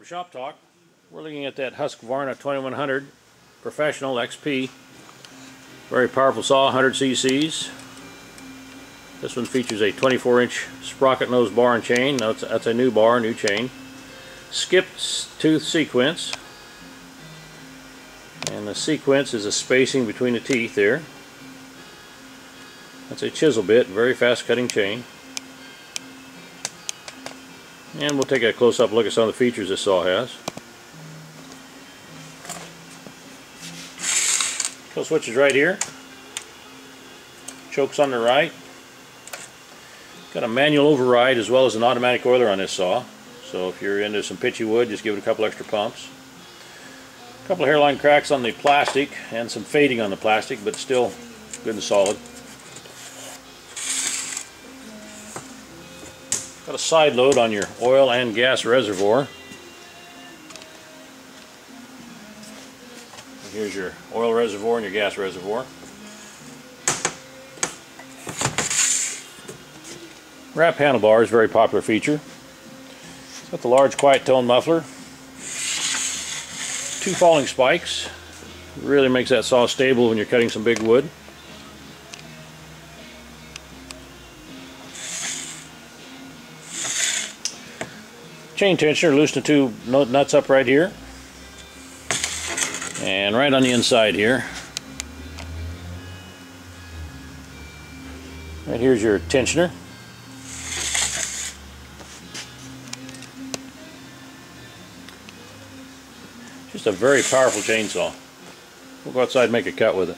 for Shop Talk. We're looking at that Husqvarna 2100 Professional XP. Very powerful saw, 100 cc's. This one features a 24-inch sprocket nose bar and chain. Now that's a new bar, new chain. Skipped tooth sequence. And the sequence is a spacing between the teeth there. That's a chisel bit, very fast cutting chain. And we'll take a close-up look at some of the features this saw has. Kill switch is right here. Chokes on the right. Got a manual override as well as an automatic oiler on this saw. So if you're into some pitchy wood, just give it a couple extra pumps. A couple of hairline cracks on the plastic and some fading on the plastic, but still good and solid. Got a side load on your oil and gas reservoir. And here's your oil reservoir and your gas reservoir. Wrap handlebars, very popular feature. It's got the large quiet tone muffler. 2 falling spikes. Really makes that saw stable when you're cutting some big wood. Chain tensioner, loosen the 2 nuts up right here. And right on the inside here. Right here's your tensioner. Just a very powerful chainsaw. We'll go outside and make a cut with it.